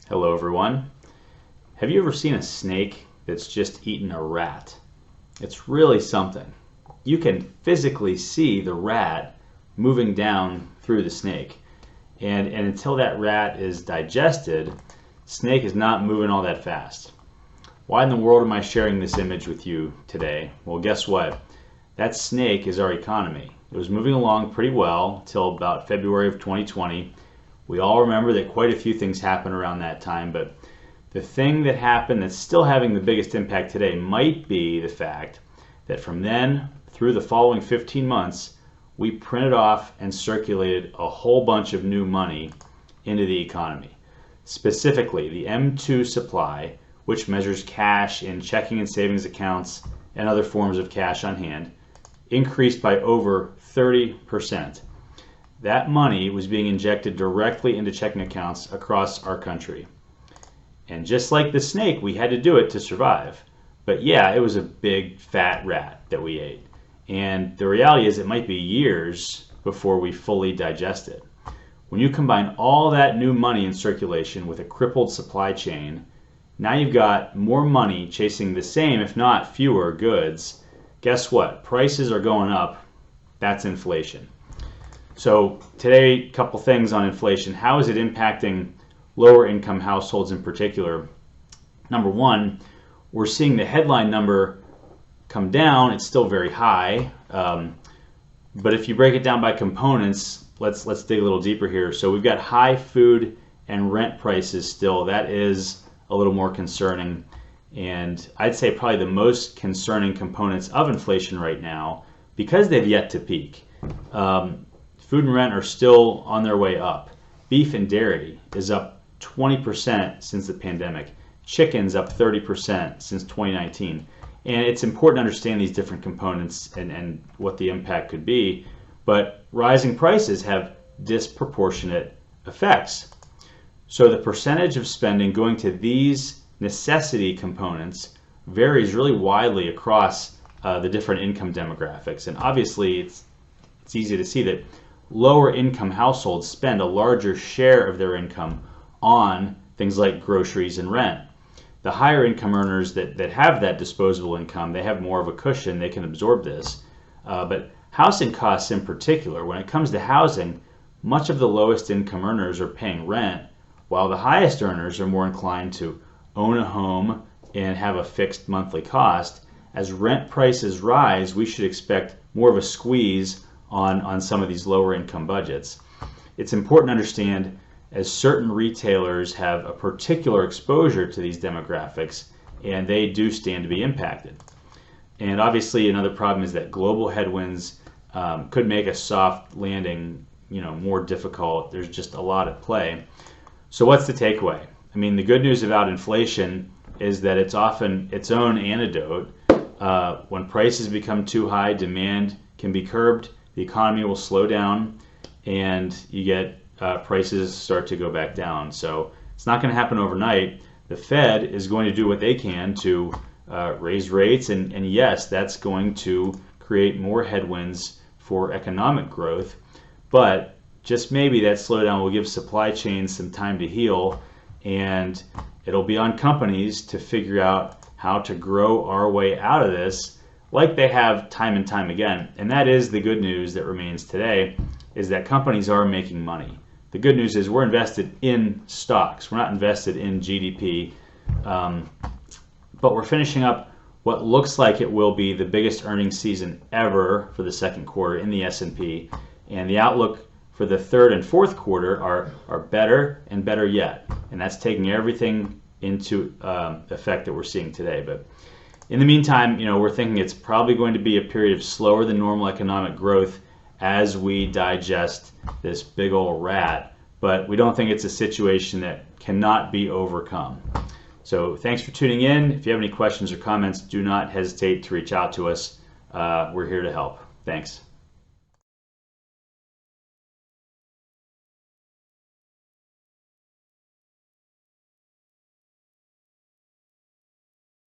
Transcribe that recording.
Hello everyone. Have you ever seen a snake that's just eaten a rat? It's really something. You can physically see the rat moving down through the snake. And until that rat is digested, snake is not moving all that fast. Why in the world am I sharing this image with you today? Well, guess what? That snake is our economy. It was moving along pretty well till about February of 2020. We all remember that quite a few things happened around that time, but the thing that happened that's still having the biggest impact today might be the fact that from then through the following 15 months, we printed off and circulated a whole bunch of new money into the economy. Specifically, the M2 supply, which measures cash in checking and savings accounts and other forms of cash on hand, increased by over 30%. That money was being injected directly into checking accounts across our country. And just like the snake, we had to do it to survive. But yeah, it was a big fat rat that we ate. And the reality is it might be years before we fully digest it. When you combine all that new money in circulation with a crippled supply chain, now you've got more money chasing the same, if not fewer, goods. Guess what? Prices are going up. That's inflation. So today, a couple things on inflation. How is it impacting lower income households in particular? Number one, we're seeing the headline number come down. It's still very high, but if you break it down by components, let's dig a little deeper here. So we've got high food and rent prices still. That is a little more concerning, and I'd say probably the most concerning components of inflation right now, because they've yet to peak. Food and rent are still on their way up. Beef and dairy is up 20% since the pandemic. Chicken's up 30% since 2019. And it's important to understand these different components and what the impact could be. But rising prices have disproportionate effects. So the percentage of spending going to these necessity components varies really widely across the different income demographics. And obviously it's easy to see that lower income households spend a larger share of their income on things like groceries and rent. The higher income earners that have that disposable income, they have more of a cushion, they can absorb this. But housing costs in particular, when it comes to housing, much of the lowest income earners are paying rent, while the highest earners are more inclined to own a home and have a fixed monthly cost. As rent prices rise, we should expect more of a squeeze on some of these lower income budgets. It's important to understand, as certain retailers have a particular exposure to these demographics, and they do stand to be impacted. And obviously another problem is that global headwinds could make a soft landing more difficult. There's just a lot at play. So what's the takeaway? I mean, the good news about inflation is that it's often its own antidote. When prices become too high, demand can be curbed, the economy will slow down, and you get prices start to go back down. So it's not going to happen overnight. The Fed is going to do what they can to raise rates, and yes, that's going to create more headwinds for economic growth, but just maybe that slowdown will give supply chains some time to heal, and it'll be on companies to figure out how to grow our way out of this, like they have time and time again. And that is the good news that remains today, is that companies are making money. The good news is we're invested in stocks. We're not invested in GDP, but we're finishing up what looks like it will be the biggest earnings season ever for the second quarter in the S&P, and the outlook for the third and fourth quarter are better and better yet, and that's taking everything into effect that we're seeing today. But in the meantime, we're thinking it's probably going to be a period of slower than normal economic growth as we digest this big old rat, but we don't think it's a situation that cannot be overcome. So thanks for tuning in. If you have any questions or comments, do not hesitate to reach out to us. We're here to help. Thanks.